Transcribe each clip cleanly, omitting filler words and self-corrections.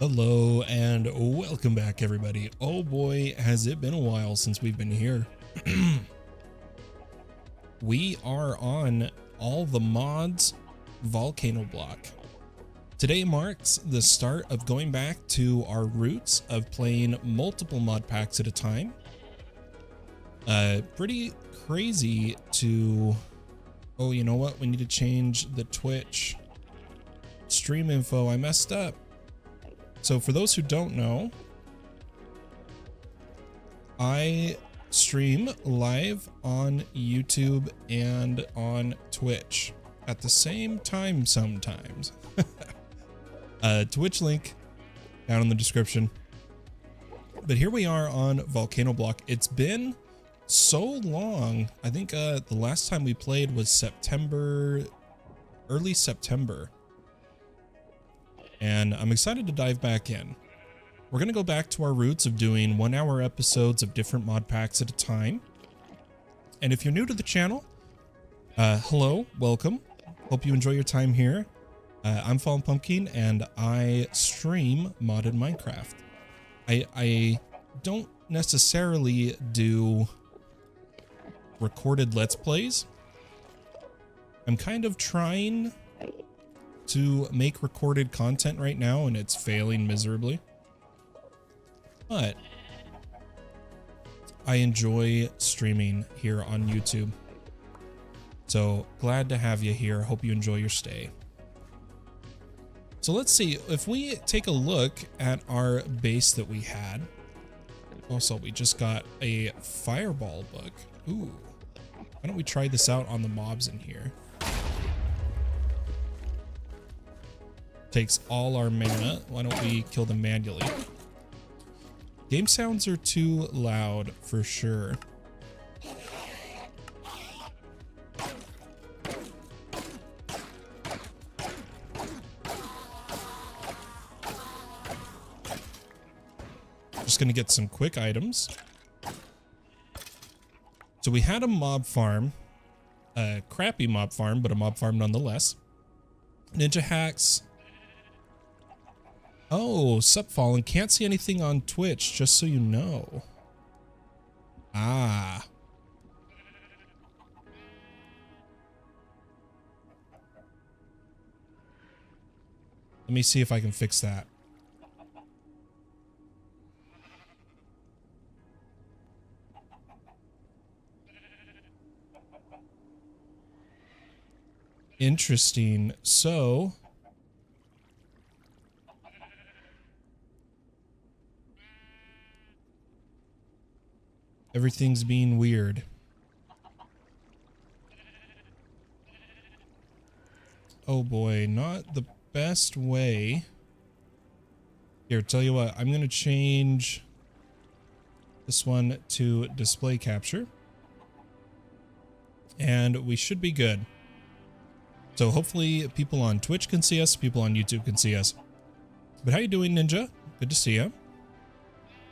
Hello and welcome back, everybody. Oh boy, has it been a while since we've been here. We are on all the mods Volcano Block. Today marks the start of going back to our roots of playing multiple mod packs at a time. Pretty crazy to... Oh, you know what? We need to change the Twitch stream info. I messed up. So for those who don't know, I stream live on YouTube and on Twitch at the same time sometimes. Twitch link down in the description. But here we are on Volcano Block. It's been so long. I think the last time we played was early September. And I'm excited to dive back in. We're going to go back to our roots of doing 1-hour episodes of different mod packs at a time. And if you're new to the channel, hello, welcome. Hope you enjoy your time here. I'm PumpKing and I stream modded Minecraft. I don't necessarily do recorded Let's Plays. I'm kind of trying to make recorded content right now, and it's failing miserably. But I enjoy streaming here on YouTube. So glad to have you here. Hope you enjoy your stay. So let's see, if we take a look at our base that we had. Also, we just got a fireball book. Ooh. Why don't we try this out on the mobs in here? Takes all our mana. Why don't we kill them manually? Game sounds are too loud for sure. Just gonna get some quick items. So we had a mob farm, a crappy mob farm, but a mob farm nonetheless. Ninja hacks. Oh, sup Fallen, can't see anything on Twitch, just so you know. Ah. Let me see if I can fix that. Interesting. So... everything's being weird. Oh boy, not the best way. Here, tell you what, I'm gonna change this one to display capture. And we should be good. So hopefully people on Twitch can see us, people on YouTube can see us. But how you doing, Ninja? Good to see you.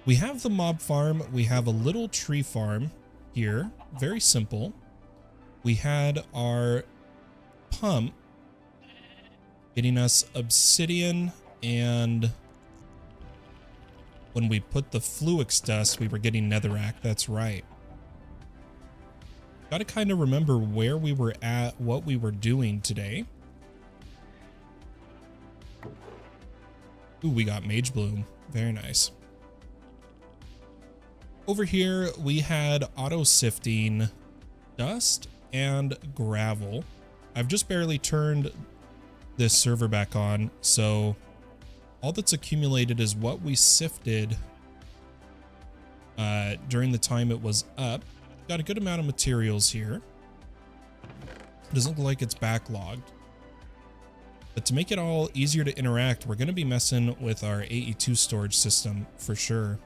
We have the mob farm, we have a little tree farm here, very simple. We had our pump getting us obsidian, and when we put the fluix dust, we were getting netherrack, that's right. Gotta kind of remember where we were at, what we were doing today. Ooh, we got mage bloom, very nice. Over here, we had auto sifting dust and gravel. I've just barely turned this server back on, so all that's accumulated is what we sifted during the time it was up. Got a good amount of materials here. Doesn't look like it's backlogged. But to make it all easier to interact, we're going to be messing with our AE2 storage system for sure.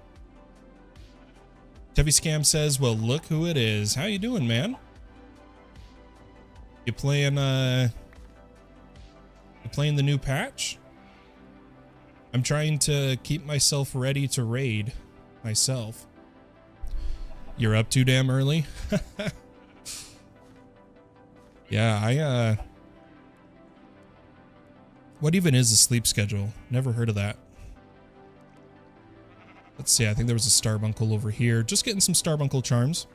Tevi Scam says, well, look who it is. How you doing, man? You playing the new patch? I'm trying to keep myself ready to raid myself. You're up too damn early? Yeah, what even is a sleep schedule? Never heard of that. Let's see, I think there was a Starbuncle over here. Just getting some Starbuncle charms.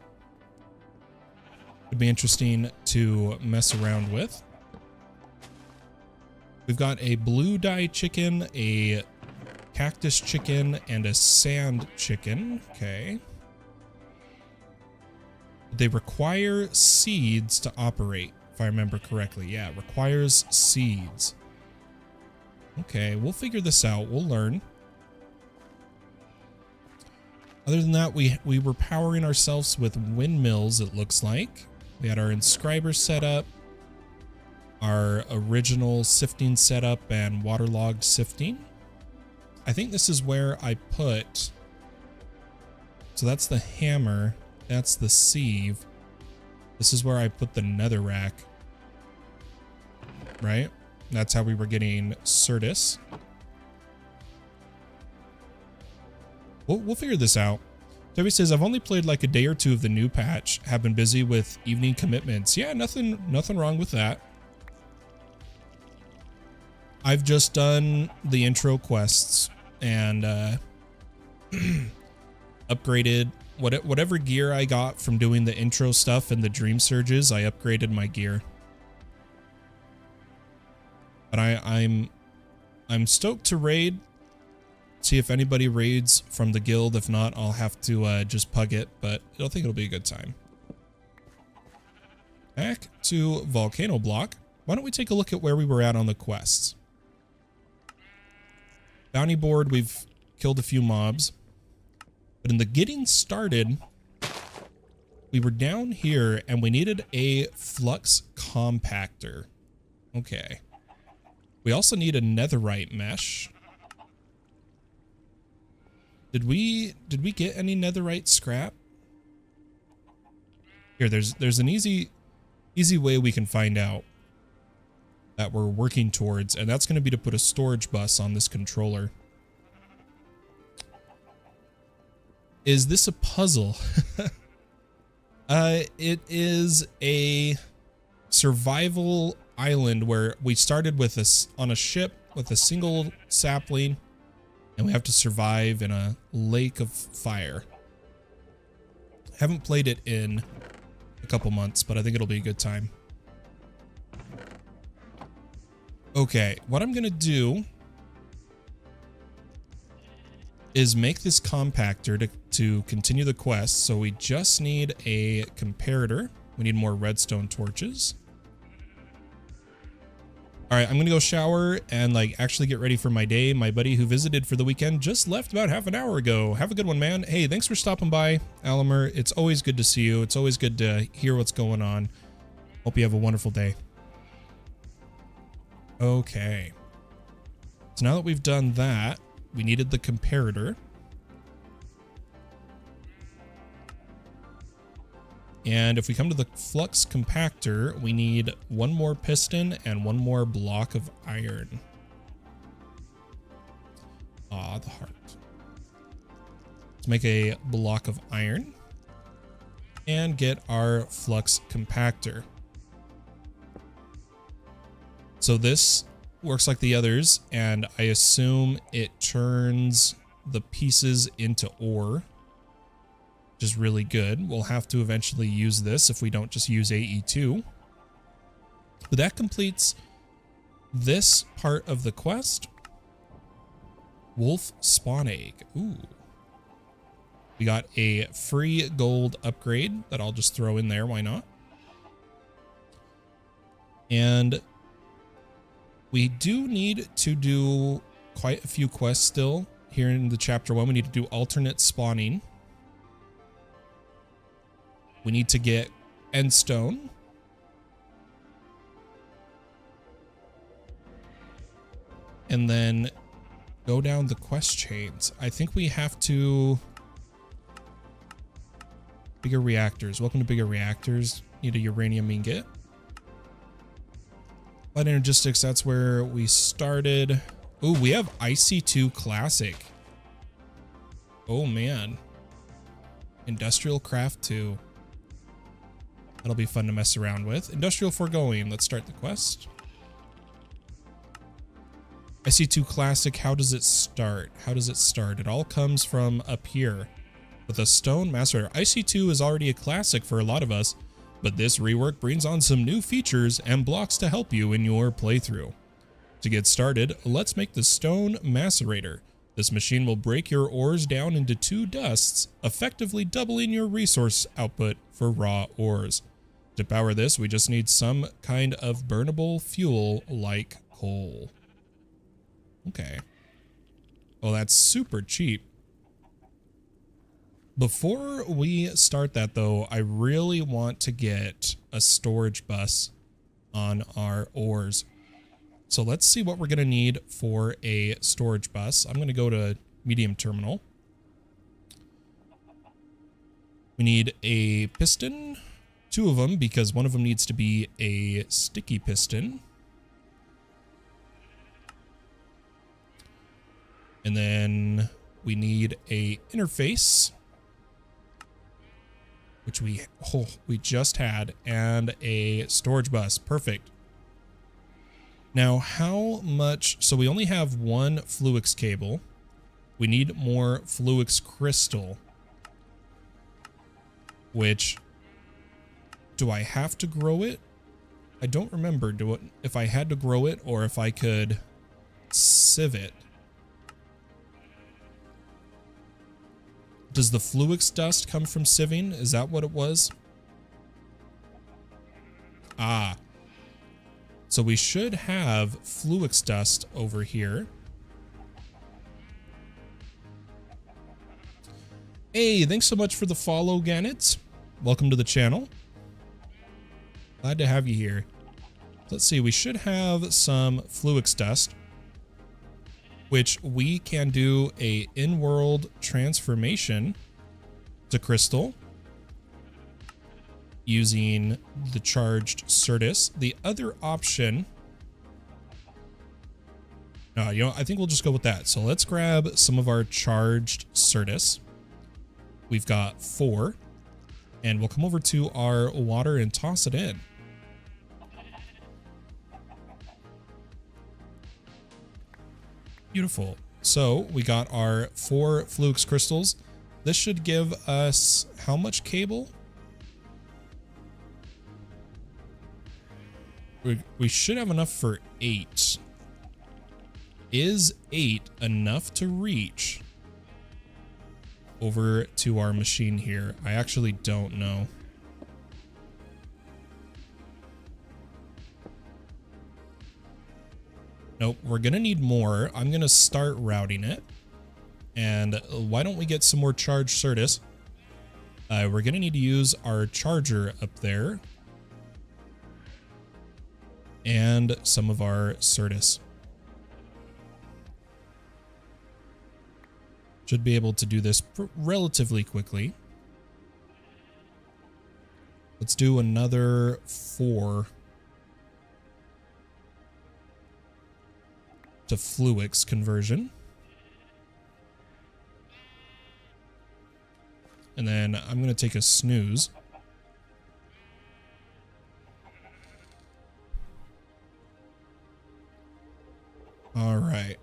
Would be interesting to mess around with. We've got a blue dye chicken, a cactus chicken, and a sand chicken. Okay. They require seeds to operate, if I remember correctly. Yeah, it requires seeds. Okay, we'll figure this out. We'll learn. Other than that, we were powering ourselves with windmills, it looks like. We had our inscriber set up, our original sifting setup, and waterlogged sifting. I think this is where I put... So that's the hammer. That's the sieve. This is where I put the netherrack. Right? That's how we were getting Certus. We'll figure this out. Toby says, I've only played like a day or two of the new patch. Have been busy with evening commitments. Yeah, nothing wrong with that. I've just done the intro quests and upgraded whatever gear I got from doing the intro stuff and the dream surges. I upgraded my gear. But I'm stoked to raid. See if anybody raids from the guild. If not, I'll have to just pug it, but I think it'll be a good time. Back to Volcano Block. Why don't we take a look at where we were at on the quests? Bounty board, we've killed a few mobs. But in the getting started, we were down here and we needed a flux compactor. Okay. We also need a netherite mesh. Did we get any netherite scrap? Here, there's an easy way we can find out that we're working towards, and that's going to be to put a storage bus on this controller. Is this a puzzle? It is a survival island where we started with on a ship with a single sapling, and we have to survive in a lake of fire. Haven't played it in a couple months, but I think it'll be a good time. Okay, what I'm gonna do is make this compactor to continue the quest. So we just need a comparator. We need more redstone torches. All right, I'm gonna go shower and like actually get ready for my day. My buddy who visited for the weekend just left about half an hour ago. Have a good one, man. Hey, thanks for stopping by, Alamer. It's always good to see you. It's always good to hear what's going on. Hope you have a wonderful day. Okay. So now that we've done that, we needed the comparator. And if we come to the flux compactor, we need one more piston and one more block of iron. Ah, the heart. Let's make a block of iron and get our flux compactor. So this works like the others, and I assume it turns the pieces into ore, which is really good. We'll have to eventually use this if we don't just use AE2. But that completes this part of the quest. Wolf spawn egg. Ooh. We got a free gold upgrade that I'll just throw in there. Why not? And we do need to do quite a few quests still here in the chapter 1. We need to do alternate spawning. We need to get endstone. And then go down the quest chains. I think we have to... Bigger reactors. Welcome to bigger reactors. Need a uranium ingot. Light Energistics, that's where we started. Ooh, we have IC2 Classic. Oh, man. Industrial Craft 2. That'll be fun to mess around with. Industrial Foregoing. Let's start the quest. IC2 Classic, how does it start? How does it start? It all comes from up here with a stone macerator. IC2 is already a classic for a lot of us, but this rework brings on some new features and blocks to help you in your playthrough. To get started, let's make the stone macerator. This machine will break your ores down into 2 dusts, effectively doubling your resource output for raw ores. To power this, we just need some kind of burnable fuel like coal. Okay. Well, that's super cheap. Before we start that though, I really want to get a storage bus on our ores. So let's see what we're going to need for a storage bus. I'm going to go to medium terminal. We need a piston, 2 of them, because one of them needs to be a sticky piston. And then we need a interface, which we just had, and a storage bus. Perfect. Now, how much? So we only have 1 Fluix cable. We need more Fluix crystal. Which, do I have to grow it? I don't remember if I had to grow it or if I could sieve it. Does the Fluix dust come from sieving? Is that what it was? Ah. So we should have Fluix dust over here. Hey, thanks so much for the follow, Gannett. Welcome to the channel. Glad to have you here. Let's see, we should have some Fluix dust, which we can do a in-world transformation to crystal using the charged Certus. The other option, you know, I think we'll just go with that. So let's grab some of our charged Certus. We've got 4, and we'll come over to our water and toss it in. Beautiful. So we got our 4 Fluix crystals. This should give us how much cable? We should have enough for 8. Is 8 enough to reach over to our machine here? I actually don't know. Nope, we're gonna need more. I'm gonna start routing it. And why don't we get some more charged Certus? We're gonna need to use our charger up there. And some of our Certus. Should be able to do this relatively quickly. Let's do another 4 to Fluix conversion. And then I'm going to take a snooze. All right.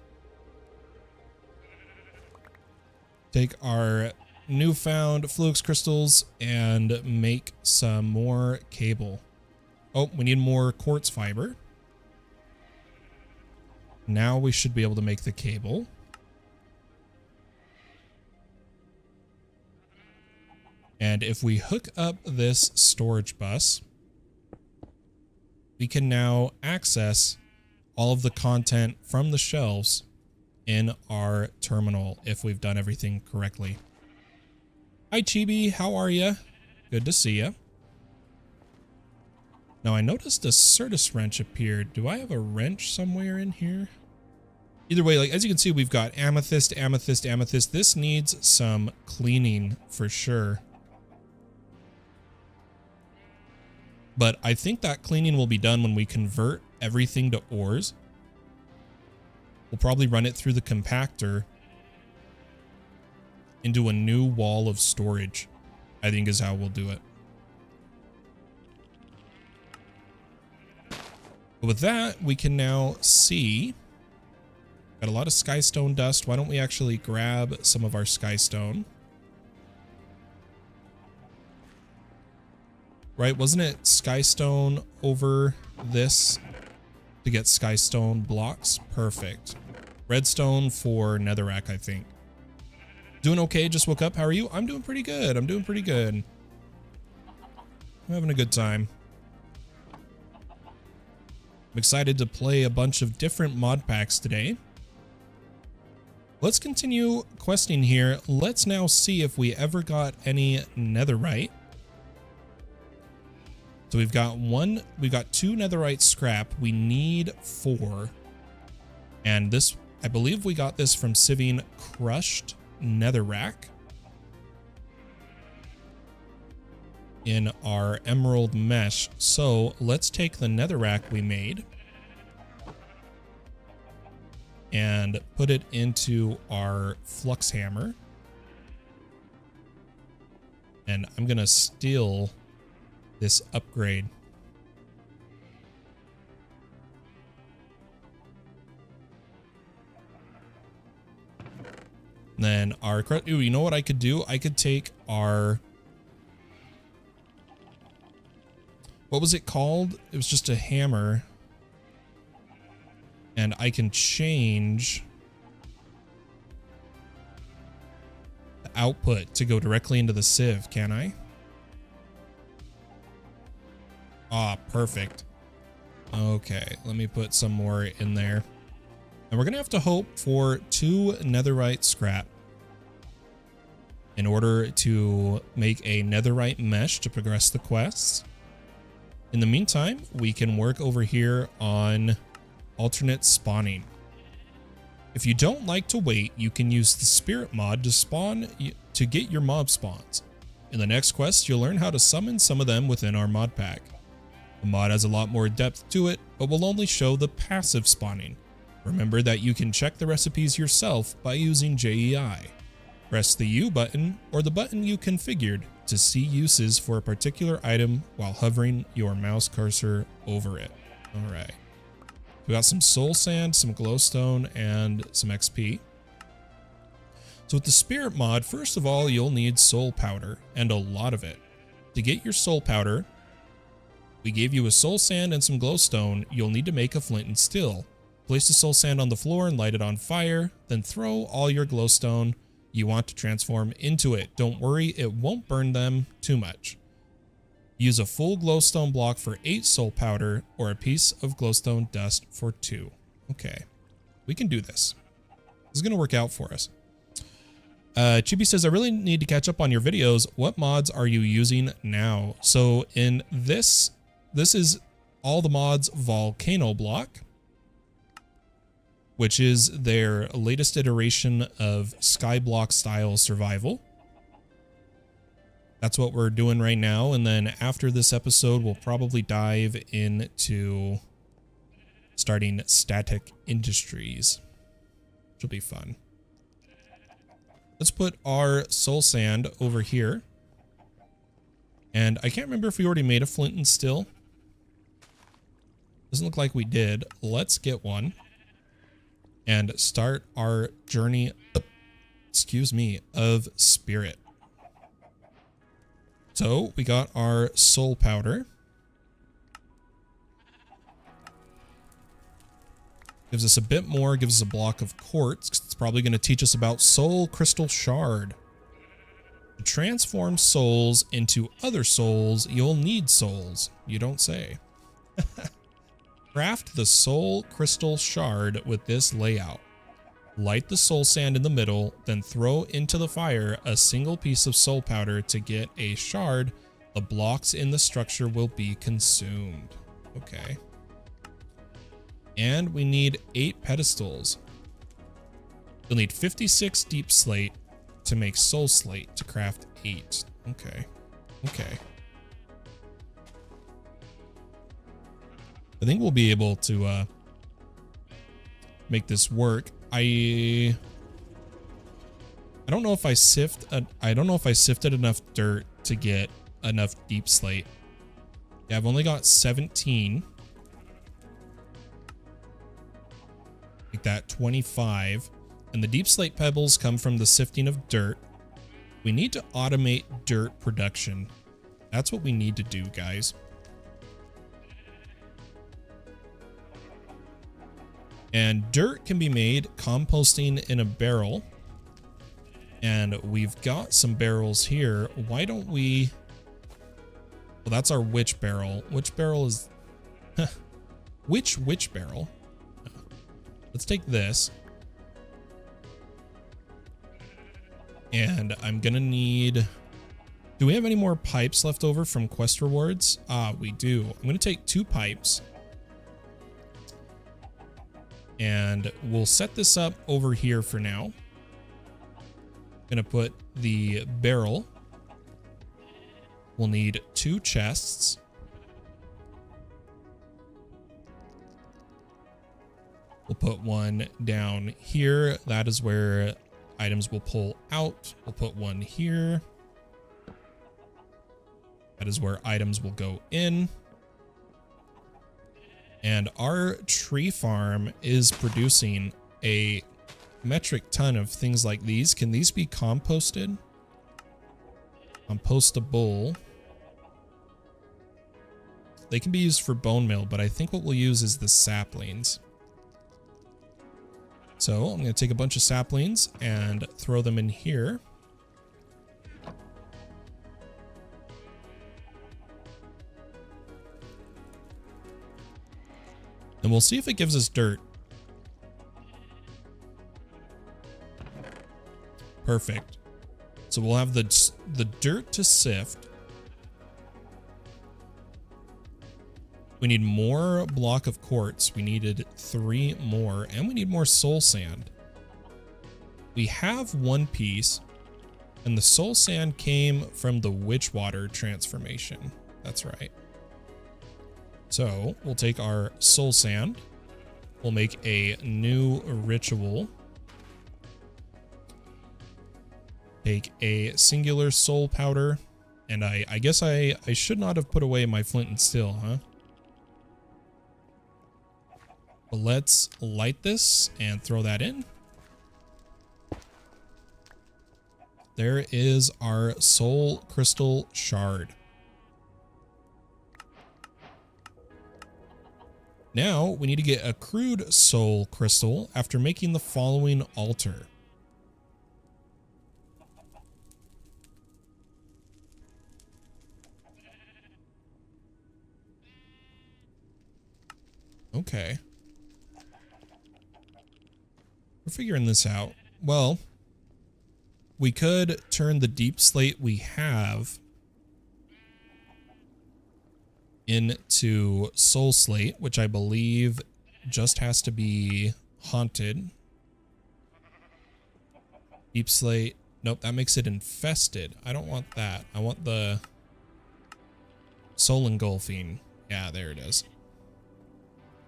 Take our newfound Fluix crystals and make some more cable. Oh, we need more quartz fiber. Now we should be able to make the cable. And if we hook up this storage bus, we can now access all of the content from the shelves in our terminal if we've done everything correctly. Hi Chibi, how are you? Good to see you. Now I noticed a Certus wrench appeared. Do I have a wrench somewhere in here? Either way, like as you can see, we've got amethyst, amethyst, amethyst. This needs some cleaning for sure. But I think that cleaning will be done when we convert everything to ores. We'll probably run it through the compactor into a new wall of storage, I think is how we'll do it. But with that, we can now see Got a lot of skystone dust. Why don't we actually grab some of our skystone? Right, wasn't it skystone over this to get skystone blocks? Perfect. Redstone for netherrack, I think. Doing okay, just woke up. How are you? I'm doing pretty good. I'm doing pretty good. I'm having a good time. I'm excited to play a bunch of different mod packs today. Let's continue questing here. Let's now see if we ever got any netherite. So we've got two netherite scrap. We need 4. And this, I believe we got this from sieving crushed netherrack in our emerald mesh. So let's take the netherrack we made and put it into our flux hammer. And I'm going to steal this upgrade. Then our, ooh, you know what I could do? I could take our, what was it called? It was just a hammer. And I can change the output to go directly into the sieve, can I? Ah, perfect. Okay, let me put some more in there. And we're going to have to hope for 2 netherite scrap in order to make a netherite mesh to progress the quests. In the meantime, we can work over here on alternate spawning. If you don't like to wait, you can use the spirit mod to get your mob spawns. In the next quest, you'll learn how to summon some of them within our mod pack. The mod has a lot more depth to it, but will only show the passive spawning. Remember that you can check the recipes yourself by using JEI. Press the U button or the button you configured to see uses for a particular item while hovering your mouse cursor over it. All right. We got some soul sand, some glowstone, and some XP. So with the spirit mod, first of all, you'll need soul powder, and a lot of it. To get your soul powder, we gave you a soul sand and some glowstone. You'll need to make a flint and steel. Place the soul sand on the floor and light it on fire, then throw all your glowstone you want to transform into it. Don't worry, it won't burn them too much. Use a full glowstone block for 8 soul powder or a piece of glowstone dust for 2. Okay, we can do this. This is going to work out for us. Chibi says, I really need to catch up on your videos. What mods are you using now? So in this is all the mods Volcano Block, which is their latest iteration of skyblock style survival. That's what we're doing right now. And then after this episode, we'll probably dive into starting Static Industries, which will be fun. Let's put our soul sand over here. And I can't remember if we already made a flint and steel. Doesn't look like we did. Let's get one and start our journey, excuse me, of spirit. So we got our soul powder. Gives us a bit more, gives us a block of quartz. It's probably going to teach us about soul crystal shard. To transform souls into other souls, you'll need souls. You don't say. Craft the soul crystal shard with this layout. Light the soul sand in the middle, then throw into the fire a single piece of soul powder to get a shard. The blocks in the structure will be consumed. Okay. And we need 8 pedestals. You'll need 56 deep slate to make soul slate to craft 8. Okay. Okay. I think we'll be able to make this work. I don't know if I sifted enough dirt to get enough deep slate. Yeah, I've only got 17. Make that 25. And the deep slate pebbles come from the sifting of dirt. We need to automate dirt production. That's what we need to do, guys. And dirt can be made composting in a barrel. And we've got some barrels here. Why don't we... Well, that's our witch barrel. Which barrel is... Which barrel? Let's take this. And I'm gonna need... Do we have any more pipes left over from quest rewards? Ah, we do. I'm gonna take 2 pipes. And we'll set this up over here for now. Gonna put the barrel. We'll need 2 chests. We'll put one down here. That is where items will pull out. We'll put one here. That is where items will go in. And our tree farm is producing a metric ton of things like these. Can these be composted? Compostable. They can be used for bone meal, but I think what we'll use is the saplings. So I'm going to take a bunch of saplings and throw them in here. And we'll see if it gives us dirt. Perfect. So we'll have the dirt to sift. We need more block of quartz. We needed 3 more, and we need more soul sand. We have 1 piece, and the soul sand came from the witch water transformation. That's right. So we'll take our soul sand. We'll make a new ritual. Take a singular soul powder. And I guess I should not have put away my flint and steel, huh? But let's light this and throw that in. There is our soul crystal shard. Now we need to get a crude soul crystal after making the following altar. Okay. We're figuring this out. Well, we could turn the deep slate we have into soul slate, which I believe just has to be haunted. Deep slate. Nope, that makes it infested. I don't want that. I want the soul engulfing. Yeah, there it is.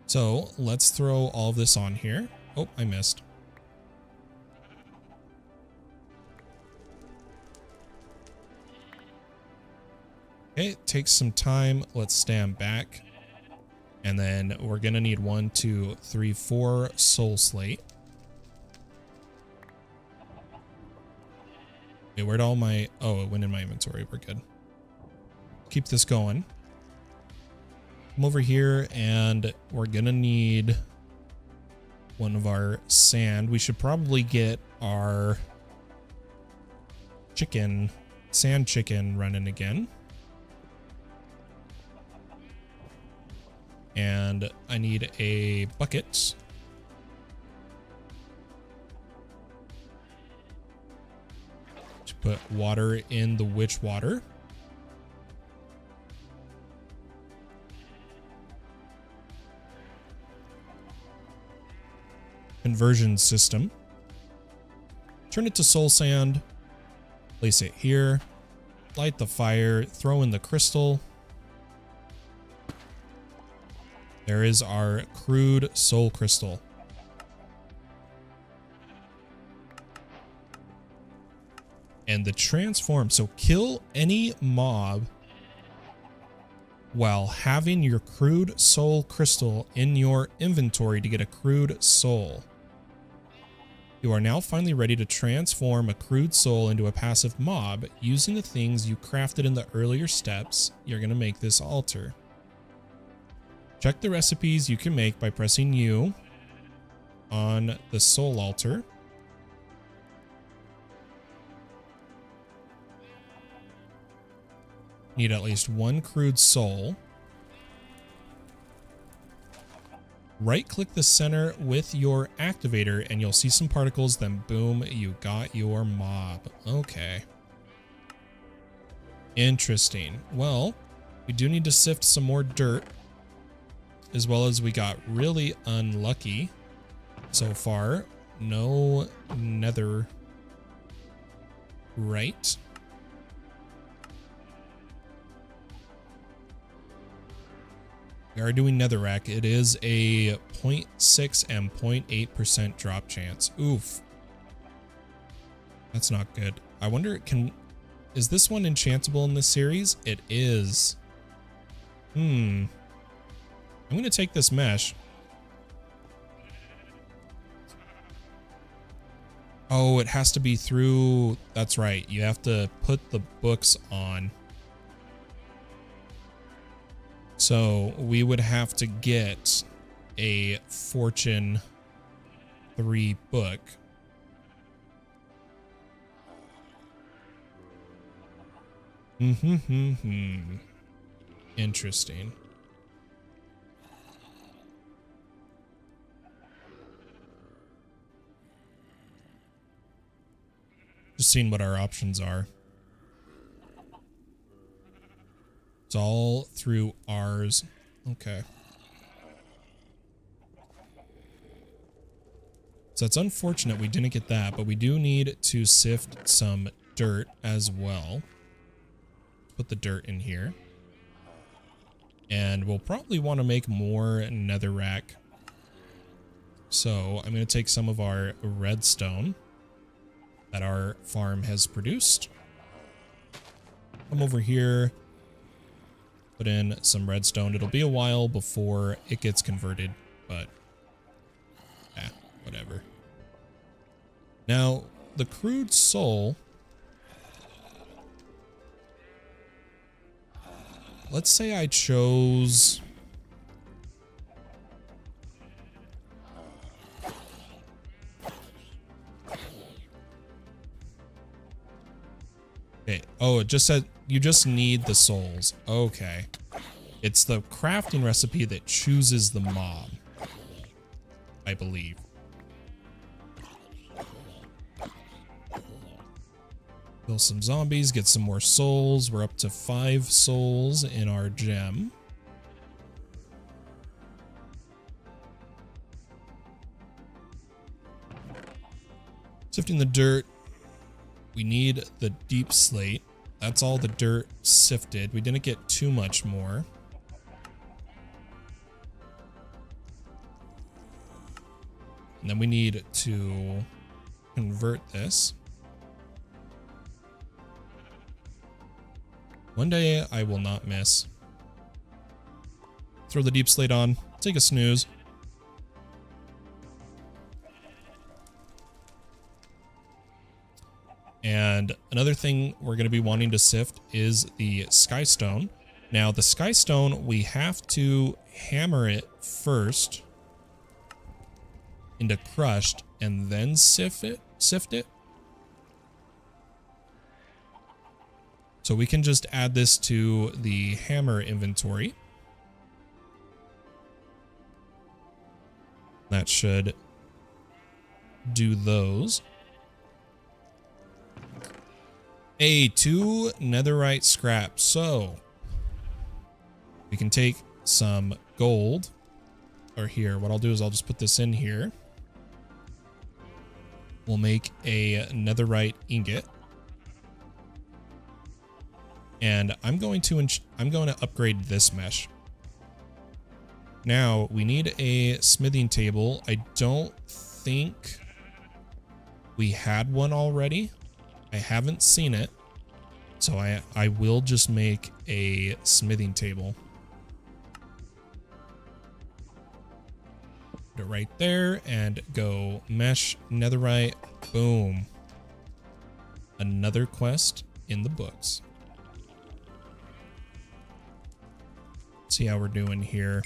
So let's throw all of this on here. Oh, I missed. Okay, it takes some time. Let's stand back. And then we're going to need 1, 2, 3, 4 soul slate. Okay, where'd all my... Oh, it went in my inventory. We're good. Keep this going. Come over here and we're going to need one of our sand. We should probably get our sand chicken running again. And I need a bucket. To put water in the witch water. Conversion system. Turn it to soul sand. Place it here. Light the fire. Throw in the crystal. There is our crude soul crystal. And the transform. So kill any mob while having your crude soul crystal in your inventory to get a crude soul. You are now finally ready to transform a crude soul into a passive mob. Using the things you crafted in the earlier steps, you're going to make this altar. Check the recipes you can make by pressing U on the soul altar. Need at least one crude soul. Right-click the center with your activator and you'll see some particles, then boom, you got your mob. Okay. Interesting. Well, we do need to sift some more dirt, as well as we got really unlucky so far. No nether right. We are doing netherrack. It is a 0.6 and 0.8% drop chance. Oof. That's not good. I wonder, is this one enchantable in this series? It is. I'm going to take this mesh. Oh, it has to be through. That's right. You have to put the books on. So we would have to get a Fortune 3 book. Interesting. Just seeing what our options are. It's all through ours. Okay. So it's unfortunate we didn't get that, but we do need to sift some dirt as well. Put the dirt in here. And we'll probably want to make more netherrack. So I'm going to take some of our redstone that our farm has produced. Come over here. Put in some redstone. It'll be a while before it gets converted, but whatever. Now, the crude soul. Let's say I chose. Okay. Oh, it just said you just need the souls. Okay. It's the crafting recipe that chooses the mob, I believe. Kill some zombies, get some more souls. We're up to 5 souls in our gem. Sifting the dirt. We need the deep slate. That's all the dirt sifted. We didn't get too much more. And then we need to convert this. One day I will not miss. Throw the deep slate on. Take a snooze. And another thing we're going to be wanting to sift is the skystone. Now the skystone, we have to hammer it first into crushed and then sift it. So we can just add this to the hammer inventory. That should do those. 2 netherite scrap. So we can take some gold, or here, what I'll do is I'll just put this in here. We'll make a netherite ingot. And I'm going to upgrade this mesh. Now we need a smithing table. I don't think we had one already. I haven't seen it, so I will just make a smithing table. Put it right there and go mesh netherite. Boom. Another quest in the books. See how we're doing here.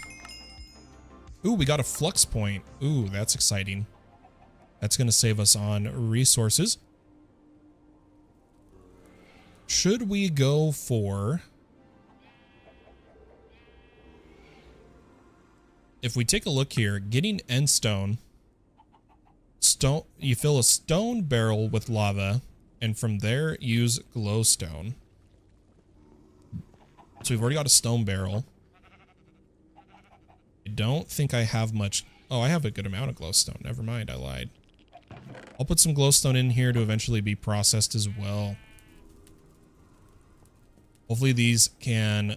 Ooh, we got a flux point. Ooh, that's exciting. That's going to save us on resources. Should we go for... If we take a look here, getting end stone, you fill a stone barrel with lava, and from there use glowstone. So we've already got a stone barrel. I don't think I have much. Oh, I have a good amount of glowstone. Never mind, I lied. I'll put some glowstone in here to eventually be processed as well. Hopefully these can...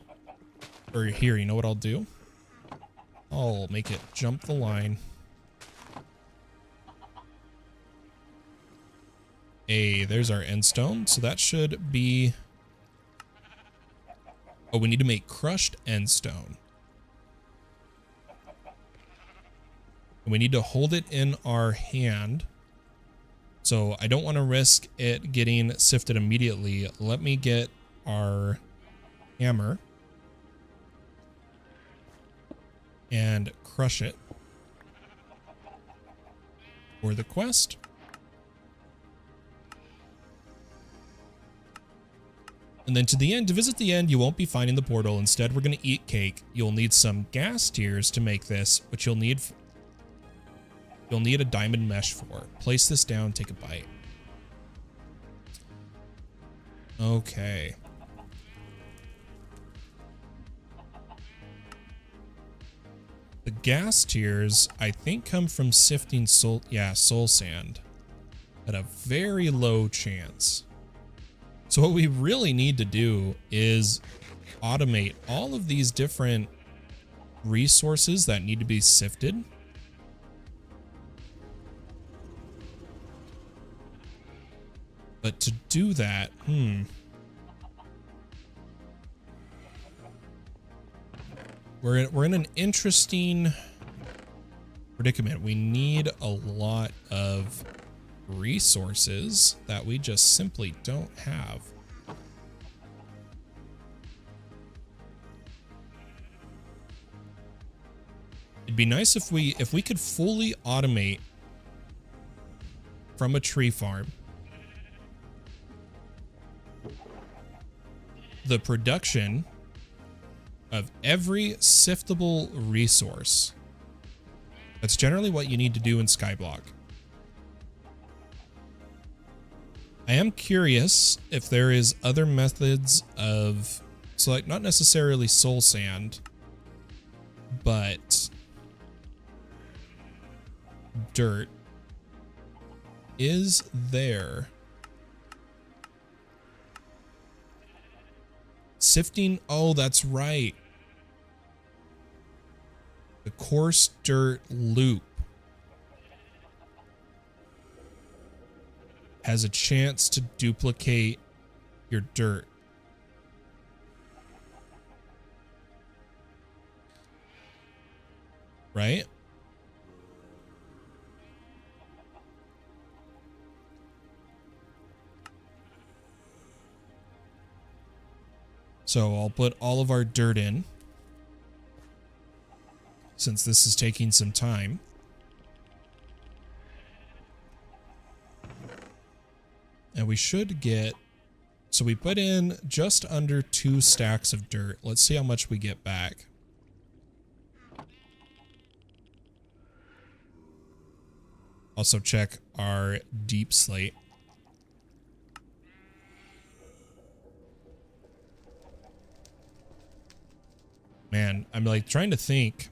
Or here, you know what I'll do? I'll make it jump the line. Hey, there's our end stone. So that should be... Oh, we need to make crushed end stone. And we need to hold it in our hand. So I don't want to risk it getting sifted immediately. Let me get our hammer and crush it for the quest. And then to the end, to visit the end, you won't be finding the portal. Instead, we're going to eat cake. You'll need some gas tiers to make this, which you'll need a diamond mesh for. Place this down, take a bite. Okay. The gas tiers, I think, come from sifting soul sand at a very low chance. So what we really need to do is automate all of these different resources that need to be sifted. But to do that, we're in an interesting predicament. We need a lot of resources that we just simply don't have. It'd be nice if we could fully automate from a tree farm the production of every siftable resource. That's generally what you need to do in Skyblock. I am curious if there is other methods of, so like not necessarily soul sand, but dirt is there. Sifting, oh, that's right. The coarse dirt loop has a chance to duplicate your dirt. Right? So I'll put all of our dirt in, since this is taking some time. And we should get, so we put in just under 2 stacks of dirt. Let's see how much we get back. Also check our deep slate. Man, I'm like trying to think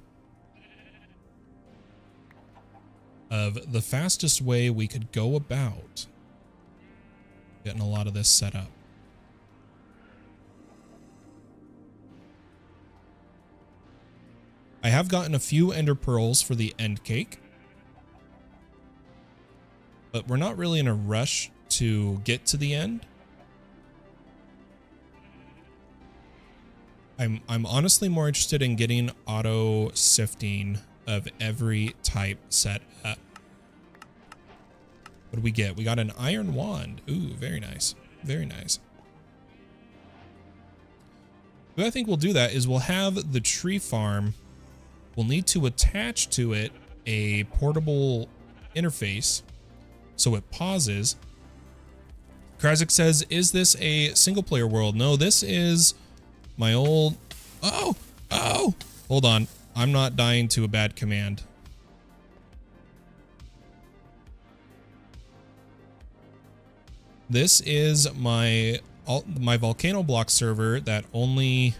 of the fastest way we could go about getting a lot of this set up. I have gotten a few ender pearls for the end cake, but we're not really in a rush to get to the end. I'm honestly more interested in getting auto sifting of every type set up. What do we get? We got an iron wand. Ooh, very nice. Very nice. What I think we'll do that is we'll have the tree farm. We'll need to attach to it a portable interface so it pauses. Krazik says, is this a single player world? No, this is my old... Oh! Hold on. I'm not dying to a bad command. This is my Volcano Block server that only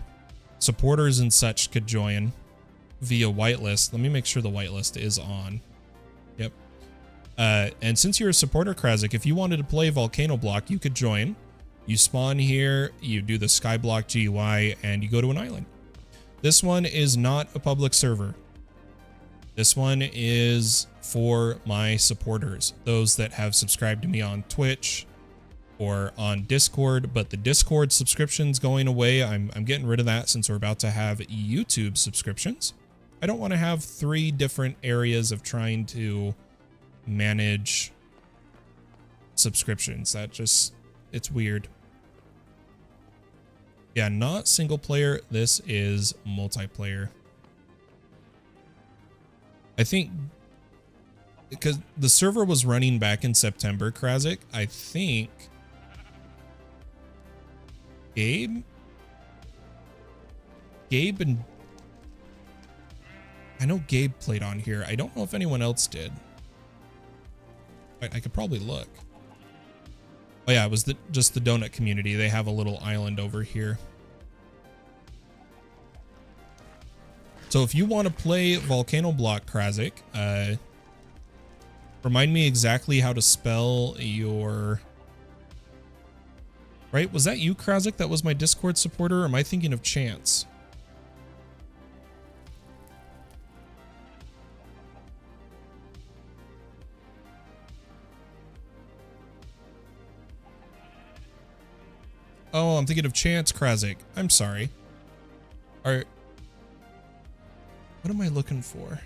supporters and such could join via whitelist. Let me make sure the whitelist is on. Yep. And since you're a supporter, Krazik, if you wanted to play Volcano Block, you could join. You spawn here, you do the Skyblock GUI, and you go to an island. This one is not a public server. This one is for my supporters, those that have subscribed to me on Twitch or on Discord, but the Discord subscription's going away. I'm getting rid of that since we're about to have YouTube subscriptions. I don't want to have 3 different areas of trying to manage subscriptions. That just, it's weird. Yeah, not single player. This is multiplayer. I think because the server was running back in September, Krazik, I think Gabe and I know Gabe played on here. I don't know if anyone else did. I could probably look. Oh yeah, it was just the donut community. They have a little island over here. So if you want to play Volcano Block, Krazik, remind me exactly how to spell your... Right? Was that you, Krazik, that was my Discord supporter? Or am I thinking of Chance? Oh, I'm thinking of Chance, Krazik. I'm sorry. What am I looking for?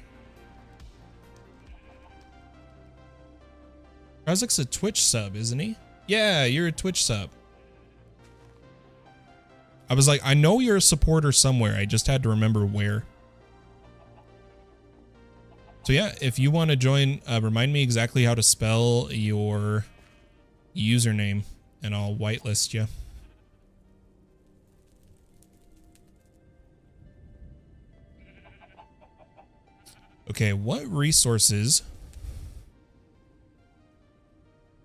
Krazik's a Twitch sub, isn't he? Yeah, you're a Twitch sub. I was like, I know you're a supporter somewhere. I just had to remember where. So yeah, if you want to join, remind me exactly how to spell your username and I'll whitelist you. Okay, what resources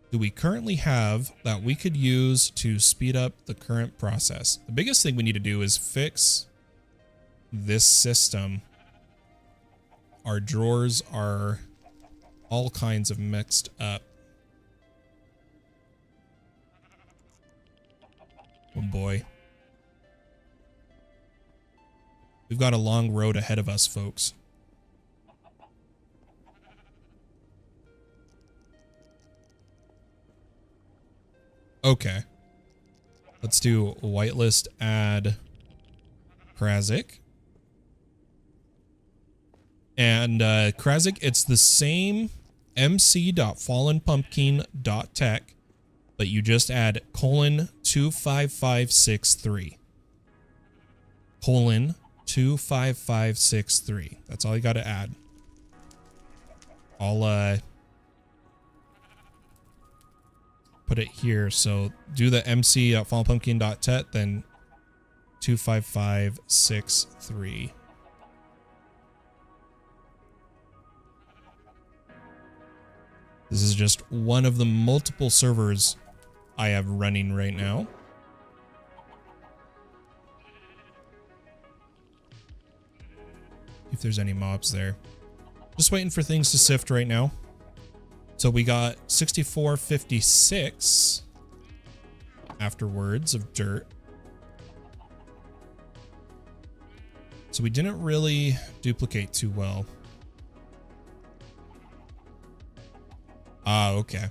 do we currently have that we could use to speed up the current process? The biggest thing we need to do is fix this system. Our drawers are all kinds of mixed up. Oh boy. We've got a long road ahead of us, folks. Okay. Let's do whitelist add Krazik. And Krazik, it's the same mc.fallenpumpkin.tech, but you just add :25563. :25563. That's all you got to add. I'll put it here. So do the mc.fallenpumpkin.tech, then 25563. This is just one of the multiple servers I have running right now. If there's any mobs there. Just waiting for things to sift right now. So we got 6456 afterwards of dirt. So we didn't really duplicate too well. Ah, okay.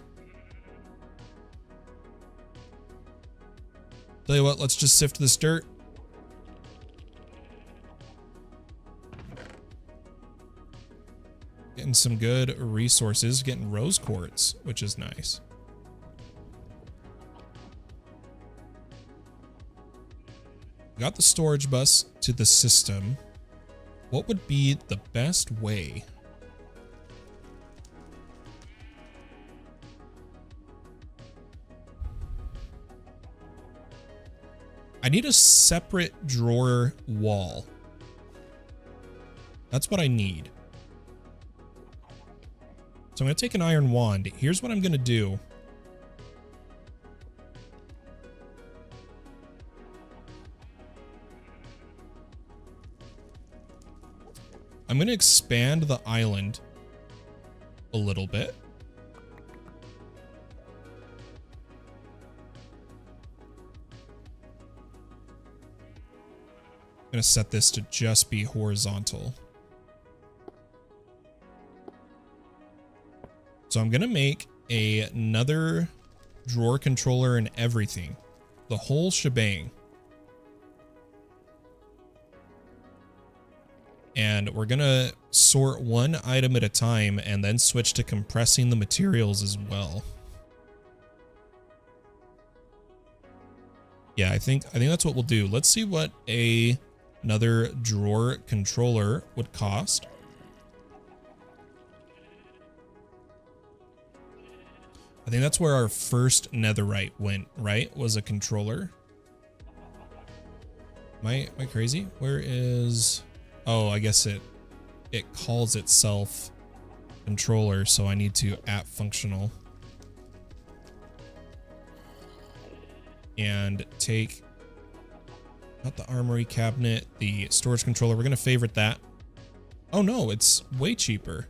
Tell you what, let's just sift this dirt. getting some good resources, getting rose quartz, which is nice. Got the storage bus to the system. What would be the best way? I need a separate drawer wall. That's what I need. So I'm going to take an iron wand. Here's what I'm going to do. I'm going to expand the island a little bit. I'm going to set this to just be horizontal. So I'm going to make another drawer controller and everything. The whole shebang. And we're going to sort one item at a time and then switch to compressing the materials as well. Yeah, I think that's what we'll do. Let's see what another drawer controller would cost. I think that's where our first netherite went, right? Was a controller. Am I crazy? Where is... Oh, I guess it calls itself controller, so I need to app functional. And take, not the armory cabinet, the storage controller. We're going to favorite that. Oh no, it's way cheaper.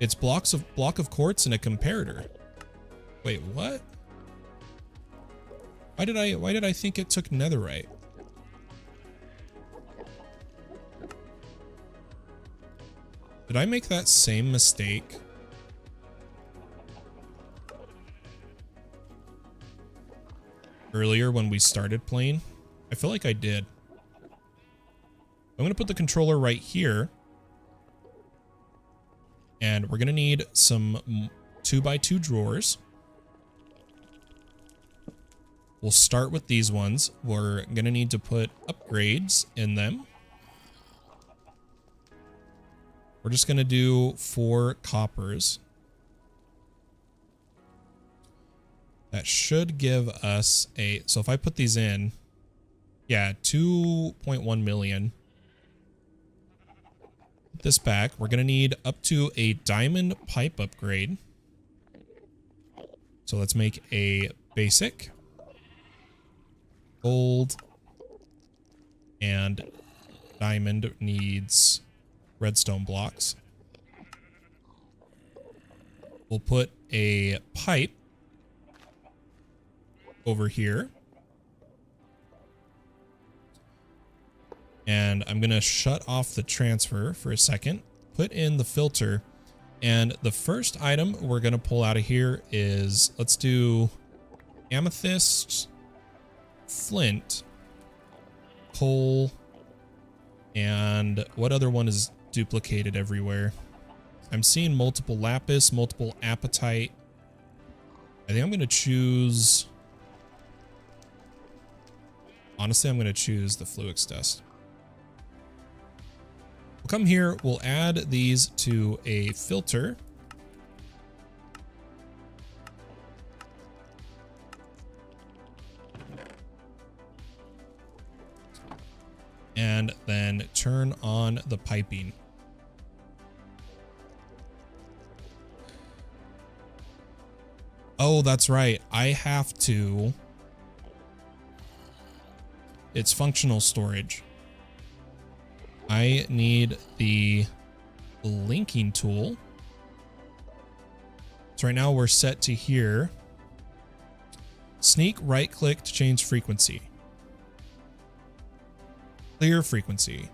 It's block of quartz and a comparator. Wait, what? Why did I think it took netherite? Did I make that same mistake? Earlier when we started playing? I feel like I did. I'm going to put the controller right here. And we're going to need some 2x2 drawers. We'll start with these ones. We're going to need to put upgrades in them. We're just going to do 4 coppers. That should give us a... So if I put these in... Yeah, 2.1 million. Put this back. We're going to need up to a diamond pipe upgrade. So let's make a basic. Gold. And diamond needs... redstone blocks. We'll put a pipe over here. And I'm going to shut off the transfer for a second, put in the filter. And the first item we're going to pull out of here is, let's do amethyst, flint, coal, and what other one is duplicated everywhere? I'm seeing multiple lapis, multiple apatite. I think I'm going to choose... Honestly, I'm going to choose the fluix dust. We'll come here, we'll add these to a filter. And then turn on the piping. Oh, that's right. I have to... It's functional storage. I need the linking tool. So right now we're set to here. Sneak right click to change frequency. Clear frequency.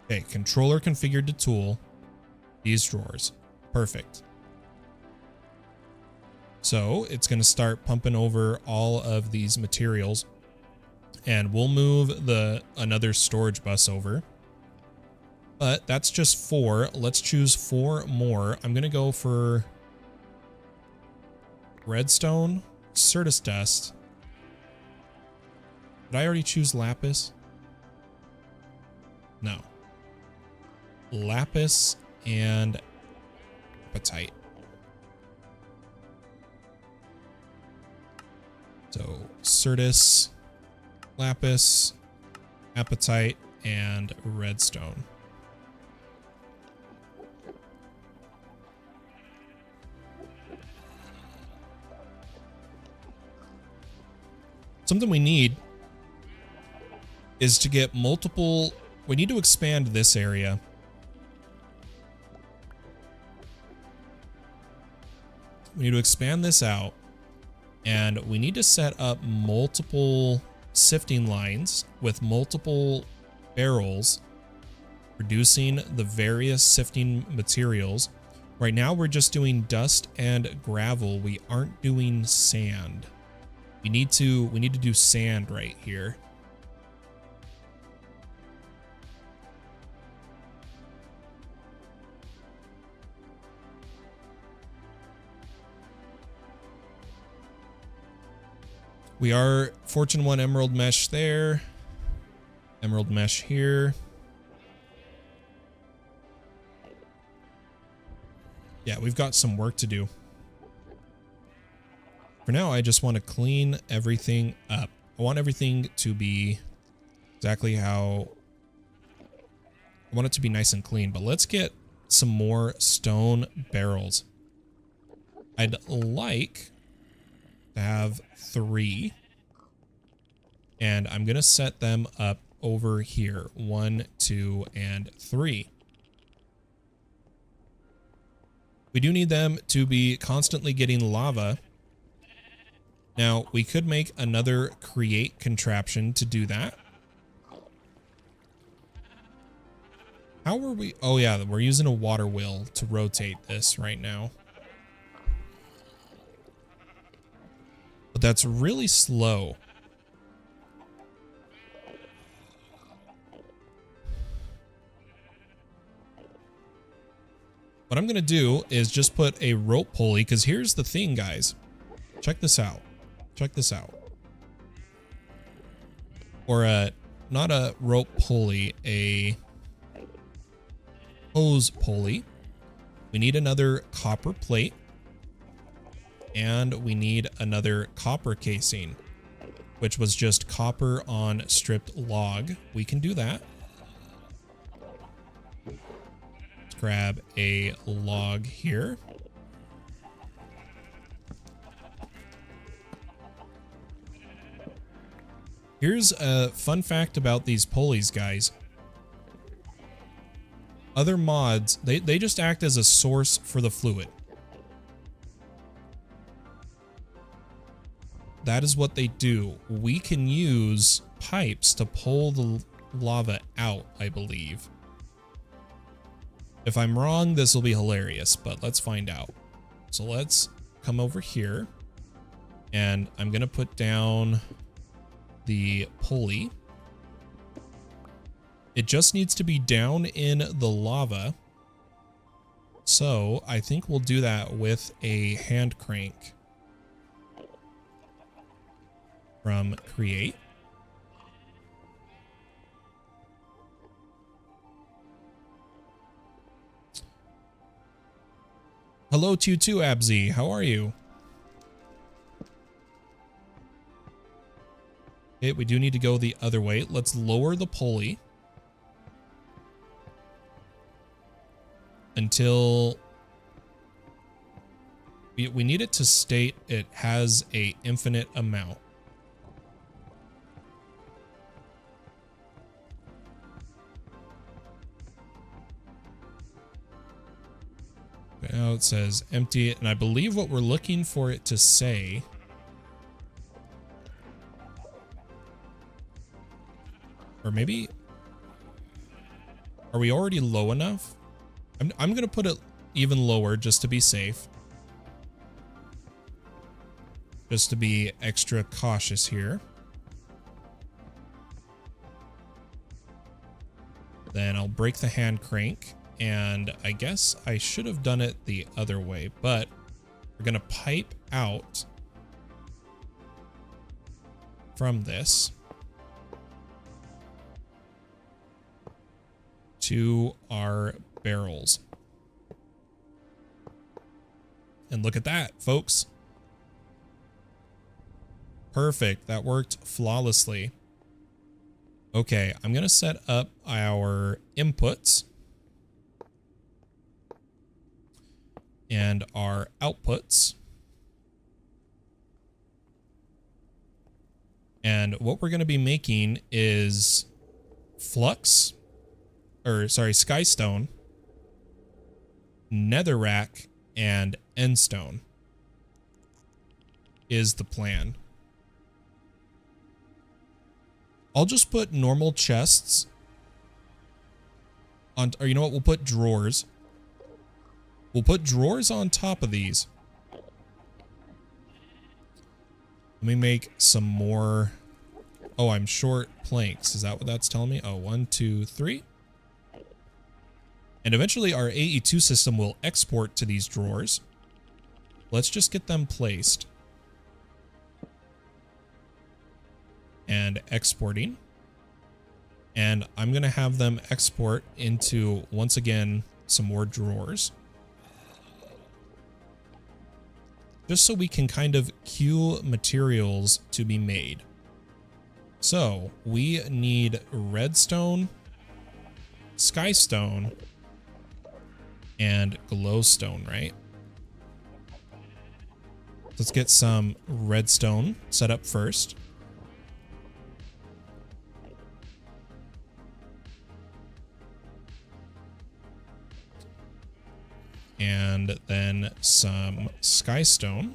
Okay, controller configured to tool. These drawers. Perfect. So it's going to start pumping over all of these materials. and we'll move another storage bus over. But that's just 4. Let's choose 4 more. I'm going to go for redstone, Certus dust. Did I already choose lapis? No. Lapis and apatite. So Certus, lapis, apatite, and redstone. Something we need is to get multiple. We need to expand this area. We need to expand this out, and we need to set up multiple sifting lines with multiple barrels producing the various sifting materials. Right now we're just doing dust and gravel. We aren't doing sand. We need to do sand right here. We are Fortune 1 emerald mesh there. Emerald mesh here. Yeah, we've got some work to do. For now, I just want to clean everything up. I want everything to be exactly how I want it to be, nice and clean. But let's get some more stone barrels. I'd like to have 3. And I'm going to set them up over here. 1, 2, and 3. We do need them to be constantly getting lava. Now, we could make another create contraption to do that. How were we? Oh, yeah, we're using a water wheel to rotate this right now. But that's really slow. What I'm going to do is just put a rope pulley, because here's the thing, guys. Check this out. Check this out. Or not a rope pulley, a hose pulley. We need another copper plate. And we need another copper casing, which was just copper on stripped log. We can do that. Let's grab a log here. Here's a fun fact about these pulleys, guys. Other mods, they just act as a source for the fluid. That is what they do. We can use pipes to pull the lava out, I believe. If I'm wrong, this will be hilarious, but let's find out. So let's come over here, and I'm going to put down the pulley. It just needs to be down in the lava. So I think we'll do that with a hand crank from create. Hello to you too, Abzi. How are you? Okay, we do need to go the other way. Let's lower the pulley until we need it to state it has a infinite amount. Now it says empty, and I believe what we're looking for it to say or maybe, are we already low enough? I'm going to put it even lower just to be safe. Just to be extra cautious here. Then I'll break the hand crank, and I guess I should have done it the other way, but we're gonna pipe out from this to our barrels. And look at that, folks. Perfect. That worked flawlessly. Okay, I'm going to set up our inputs and our outputs. And what we're going to be making is skystone, netherrack, and endstone is the plan. I'll just put normal chests on, or you know what, we'll put drawers. We'll put drawers on top of these. Let me make some more. Oh, I'm short planks. Is that what that's telling me? Oh, 1, 2, 3. And eventually our AE2 system will export to these drawers. Let's just get them placed. And exporting. And I'm going to have them export into, once again, some more drawers. Just so we can kind of queue materials to be made. So we need redstone, skystone, and glowstone, right? Let's get some redstone set up first. And then some skystone.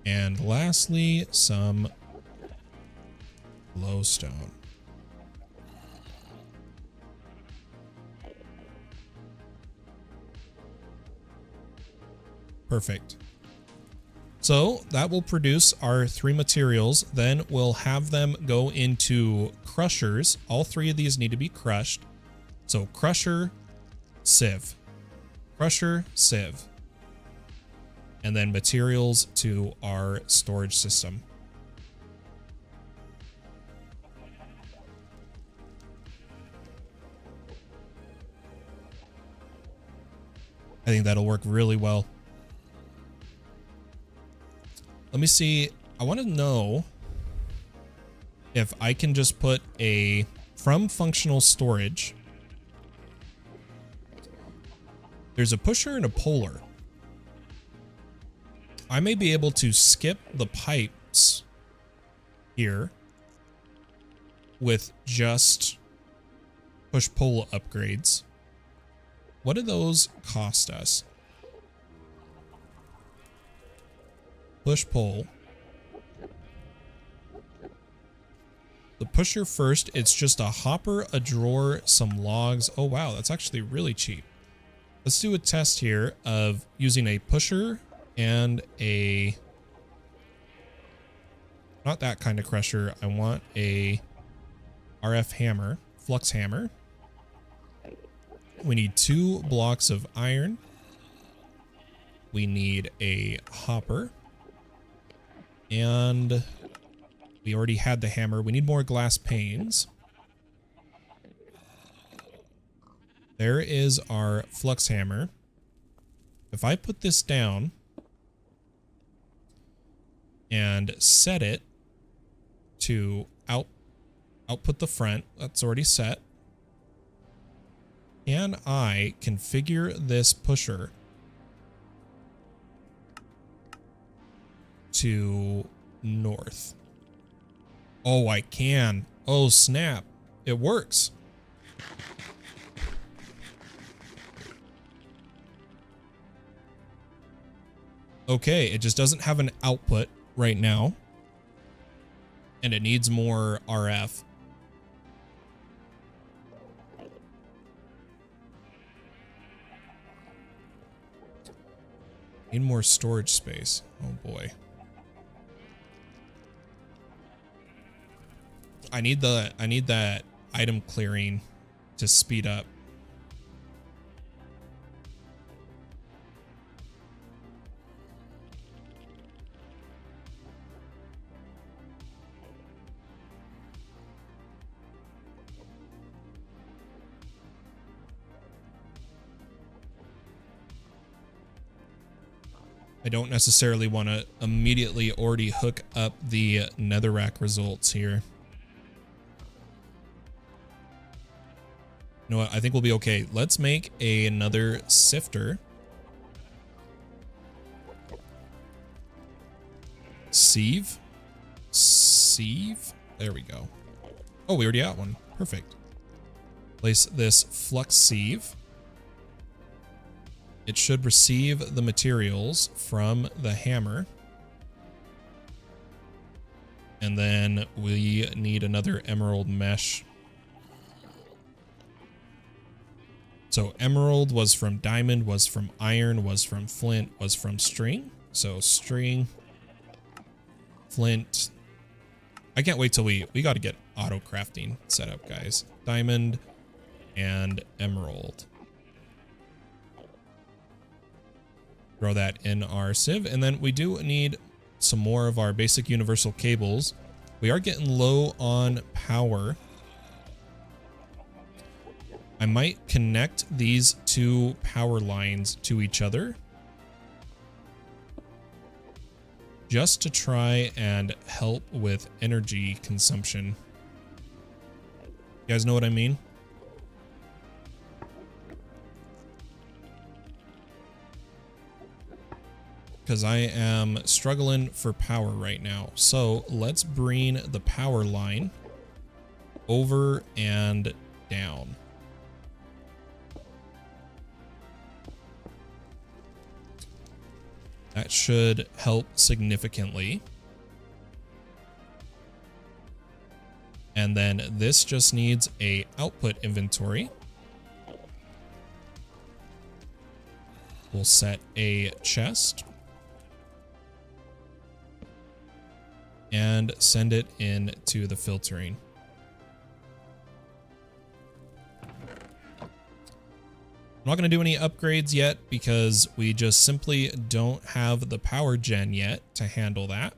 And lastly, some glowstone. Perfect. So that will produce our 3 materials. Then we'll have them go into crushers. All 3 of these need to be crushed. So crusher, sieve, crusher, sieve. And then materials to our storage system. I think that'll work really well. Let me see. I want to know if I can just put a from functional storage. There's a pusher and a puller. I may be able to skip the pipes here with just push-pull upgrades. What do those cost us? Push-pull. The pusher first, it's just a hopper, a drawer, some logs. Oh wow, that's actually really cheap. Let's do a test here of using a pusher and a, not that kind of crusher. I want a RF hammer, flux hammer. We need 2 blocks of iron. We need a hopper. And we already had the hammer. We need more glass panes. There is our flux hammer. If I put this down and set it to output the front, that's already set. Can I configure this pusher to north? Oh, I can. Oh, snap. It works. Okay, it just doesn't have an output right now. And it needs more RF. Need more storage space. Oh boy. I need that item clearing to speed up. I don't necessarily want to immediately already hook up the netherrack results here. You know what? I think we'll be okay. Let's make another sifter. Sieve. Sieve. There we go. Oh, we already got one. Perfect. Place this flux sieve. It should receive the materials from the hammer. And then we need another emerald mesh. So emerald was from diamond, was from iron, was from flint, was from string. So string, flint. I can't wait till we got to get auto crafting set up, guys. Diamond and emerald. Throw that in our sieve. And then we do need some more of our basic universal cables. We are getting low on power. I might connect these two power lines to each other just to try and help with energy consumption. You guys know what I mean? Because I am struggling for power right now. So let's bring the power line over and down. That should help significantly. And then this just needs a output inventory. We'll set a chest. And send it into the filtering. I'm not going to do any upgrades yet because we just simply don't have the power gen yet to handle that.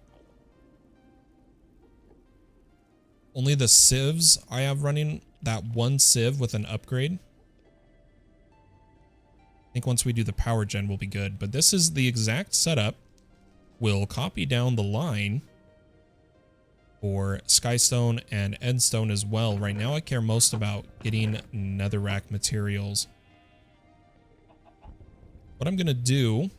Only the sieves I have running, that one sieve with an upgrade. I think once we do the power gen we'll be good, but this is the exact setup. We'll copy down the line for skystone and endstone as well. Right now I care most about getting netherrack materials. What I'm gonna do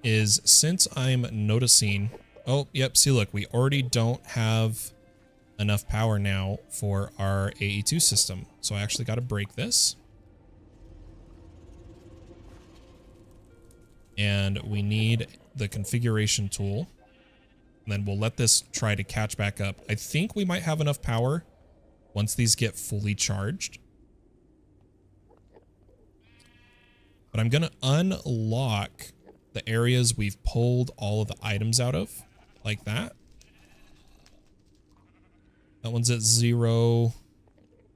is, since I'm noticing, oh yep, see look, we already don't have enough power now for our AE2 system. So I actually gotta break this. And we need the configuration tool. And then we'll let this try to catch back up. I think we might have enough power once these get fully charged. But I'm going to unlock the areas we've pulled all of the items out of, like that. That one's at 0.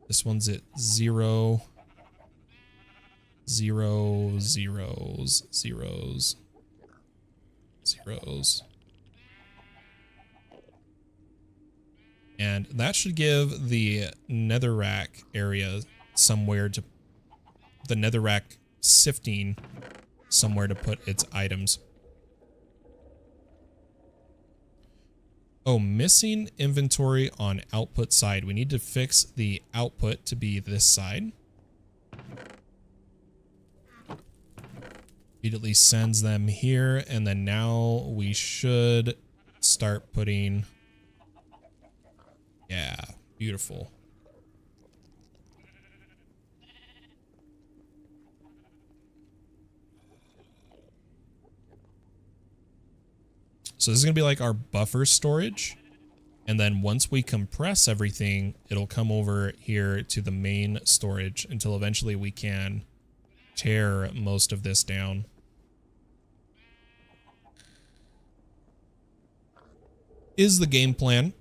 This one's at 0. 0, zeros, zeros, zeros. And that should give the netherrack area somewhere to, the netherrack sifting somewhere to put its items. Oh, missing inventory on output side. We need to fix the output to be this side. Immediately sends them here, and then now we should start putting... Yeah, beautiful. So this is going to be like our buffer storage. And then once we compress everything, it'll come over here to the main storage until eventually we can tear most of this down. is the game plan.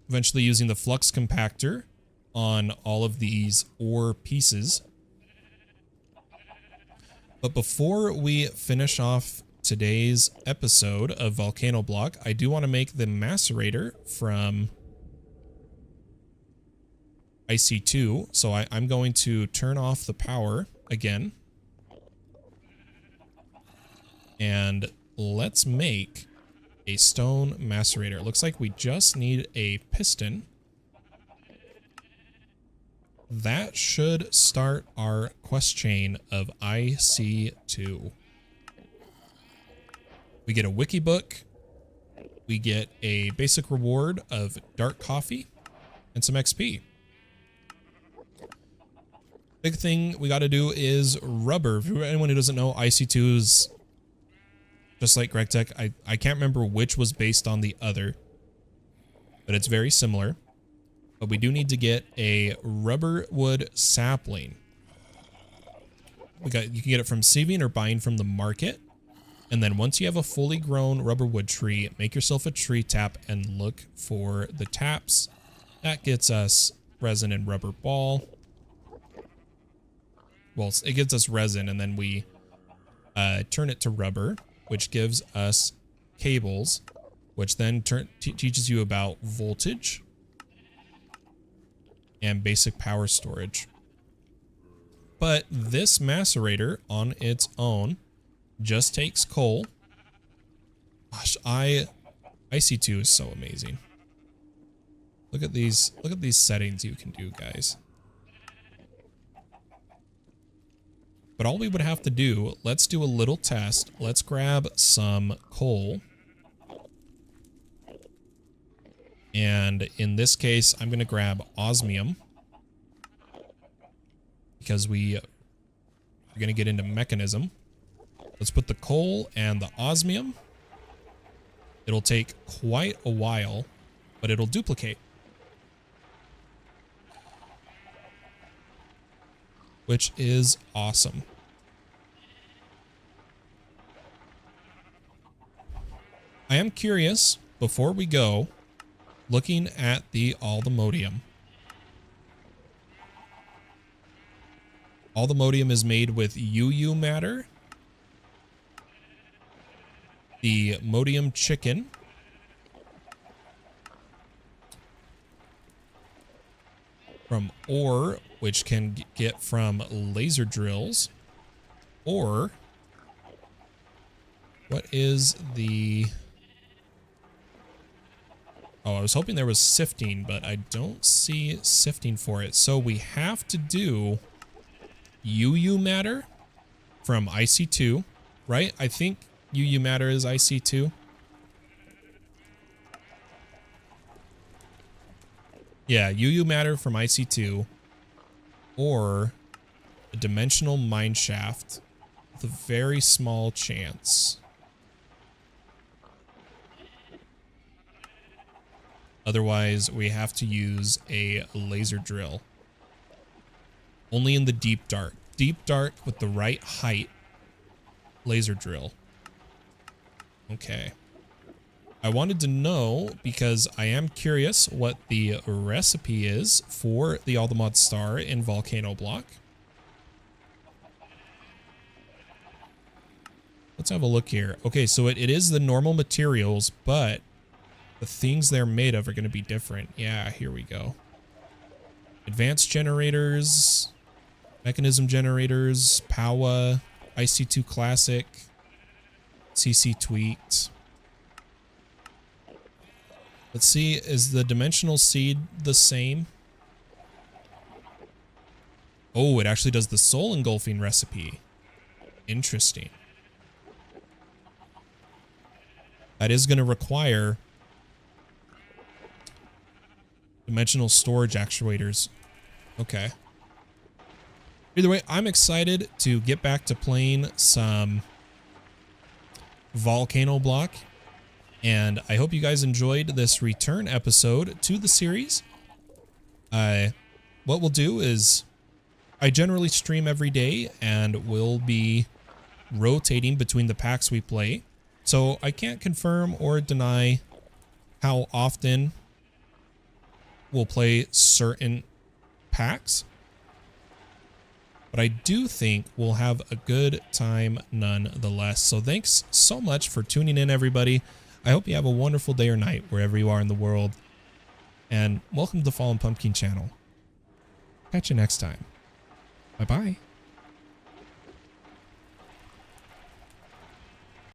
Eventually using the flux compactor on all of these ore pieces. But before we finish off today's episode of Volcano Block, I do want to make the macerator from IC2. So I'm going to turn off the power again. And let's make a stone macerator. It looks like we just need a piston. That should start our quest chain of IC2. We get a wiki book. We get a basic reward of dark coffee and some XP. Big thing we got to do is rubber. For anyone who doesn't know, IC2 is just like Greg Tech. I can't remember which was based on the other, but it's very similar. But we do need to get a rubber wood sapling. You can get it from saving or buying from the market. And then once you have a fully grown rubber wood tree, make yourself a tree tap and look for the taps. That gets us resin and rubber ball. Well, it gives us resin, and then we turn it to rubber, which gives us cables, which then teaches you about voltage and basic power storage. But this macerator on its own just takes coal. Gosh, IC2 is so amazing. Look at these settings you can do, guys. But all we would have to do, let's do a little test. Let's grab some coal. And in this case, I'm going to grab osmium, because we're going to get into mechanism. Let's put the coal and the osmium. It'll take quite a while, but it'll duplicate, which is awesome. I am curious, before we go, looking at all the modium. All the modium is made with UU matter. The modium chicken. From ore, which can get from laser drills. Or, what is the... Oh, I was hoping there was sifting, but I don't see sifting for it. So we have to do UU matter from IC2, right? I think UU matter is IC2. Yeah, UU matter from IC2, or a dimensional mine shaft with a very small chance. Otherwise, we have to use a laser drill. Only in the deep dark. Deep dark with the right height. Laser drill. Okay. I wanted to know, because I am curious what the recipe is for the All the Mods star in Volcano Block. Let's have a look here. Okay, so it is the normal materials, but the things they're made of are going to be different. Yeah, here we go. Advanced generators, mechanism generators, POWA, IC2 Classic, CC tweaked. Let's see, is the dimensional seed the same? Oh, it actually does the soul engulfing recipe. Interesting. That is going to require dimensional storage actuators. Okay. Either way, I'm excited to get back to playing some Volcano Block. And I hope you guys enjoyed this return episode to the series. What we'll do is, I generally stream every day, and we'll be rotating between the packs we play. So I can't confirm or deny how often we'll play certain packs, but I do think we'll have a good time nonetheless. So thanks so much for tuning in, everybody. I hope you have a wonderful day or night wherever you are in the world, and welcome to the Fallen PumpKing channel. Catch you next time. Bye-bye.